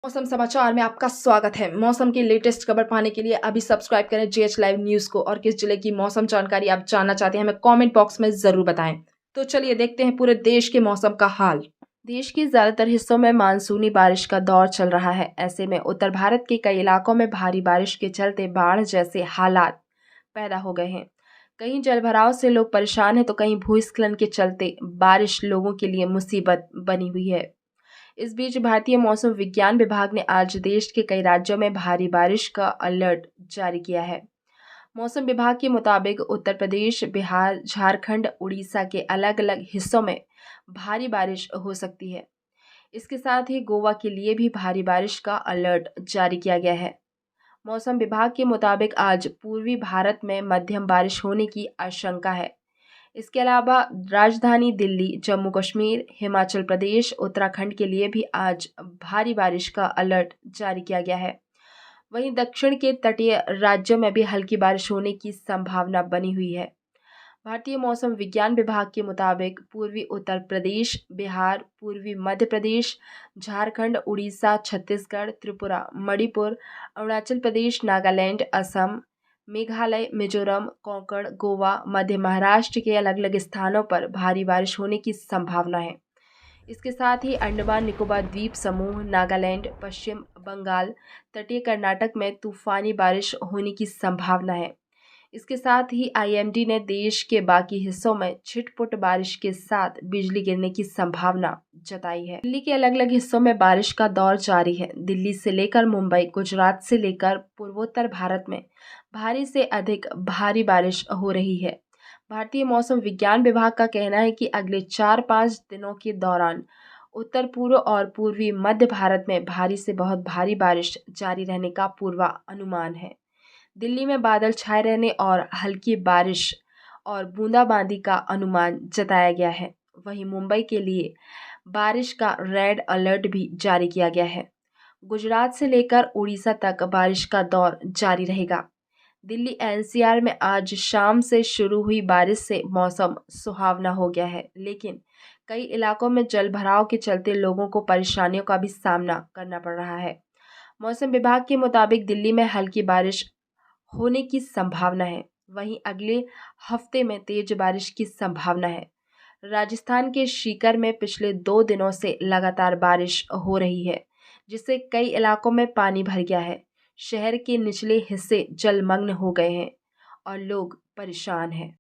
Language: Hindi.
मौसम समाचार में आपका स्वागत है। मौसम की लेटेस्ट खबर पाने के लिए अभी सब्सक्राइब करें जेएच लाइव न्यूज को। और किस जिले की मौसम जानकारी आप जानना चाहते हैं हमें कमेंट बॉक्स में जरूर बताएं। तो चलिए देखते हैं पूरे देश के मौसम का हाल। देश के ज्यादातर हिस्सों में मानसूनी बारिश का दौर चल रहा है। ऐसे में उत्तर भारत के कई इलाकों में भारी बारिश के चलते बाढ़ जैसे हालात पैदा हो गए हैं। कहीं जलभराव से लोग परेशान हैं तो कहीं भूस्खलन के चलते बारिश लोगों के लिए मुसीबत बनी हुई है। इस बीच भारतीय मौसम विज्ञान विभाग ने आज देश के कई राज्यों में भारी बारिश का अलर्ट जारी किया है। मौसम विभाग के मुताबिक उत्तर प्रदेश, बिहार, झारखंड, उड़ीसा के अलग अलग हिस्सों में भारी बारिश हो सकती है। इसके साथ ही गोवा के लिए भी भारी बारिश का अलर्ट जारी किया गया है। मौसम विभाग के मुताबिक आज पूर्वी भारत में मध्यम बारिश होने की आशंका है। इसके अलावा राजधानी दिल्ली, जम्मू कश्मीर, हिमाचल प्रदेश, उत्तराखंड के लिए भी आज भारी बारिश का अलर्ट जारी किया गया है। वहीं दक्षिण के तटीय राज्यों में भी हल्की बारिश होने की संभावना बनी हुई है। भारतीय मौसम विज्ञान विभाग के मुताबिक पूर्वी उत्तर प्रदेश, बिहार, पूर्वी मध्य प्रदेश, झारखंड, उड़ीसा, छत्तीसगढ़, त्रिपुरा, मणिपुर, अरुणाचल प्रदेश, नागालैंड, असम, मेघालय, मिजोरम, कोंकण, गोवा, मध्य महाराष्ट्र के अलग अलग स्थानों पर भारी बारिश होने की संभावना है। इसके साथ ही अंडमान निकोबार द्वीप समूह, नागालैंड, पश्चिम बंगाल, तटीय कर्नाटक में तूफानी बारिश होने की संभावना है। इसके साथ ही आईएमडी ने देश के बाकी हिस्सों में छिटपुट बारिश के साथ बिजली गिरने की संभावना जताई है। दिल्ली के अलग अलग हिस्सों में बारिश का दौर जारी है। दिल्ली से लेकर मुंबई, गुजरात से लेकर पूर्वोत्तर भारत में भारी से अधिक भारी बारिश हो रही है। भारतीय मौसम विज्ञान विभाग का कहना है कि अगले 4-5 दिनों के दौरान उत्तर पूर्व और पूर्वी मध्य भारत में भारी से बहुत भारी बारिश जारी रहने का पूर्वानुमान है। दिल्ली में बादल छाए रहने और हल्की बारिश और बूंदाबांदी का अनुमान जताया गया है। वहीं मुंबई के लिए बारिश का रेड अलर्ट भी जारी किया गया है। गुजरात से लेकर उड़ीसा तक बारिश का दौर जारी रहेगा। दिल्ली एनसीआर में आज शाम से शुरू हुई बारिश से मौसम सुहावना हो गया है, लेकिन कई इलाकों में जलभराव के चलते लोगों को परेशानियों का भी सामना करना पड़ रहा है। मौसम विभाग के मुताबिक दिल्ली में हल्की बारिश होने की संभावना है। वहीं अगले हफ्ते में तेज बारिश की संभावना है। राजस्थान के सीकर में पिछले 2 दिनों से लगातार बारिश हो रही है, जिससे कई इलाकों में पानी भर गया है। शहर के निचले हिस्से जलमग्न हो गए हैं और लोग परेशान हैं।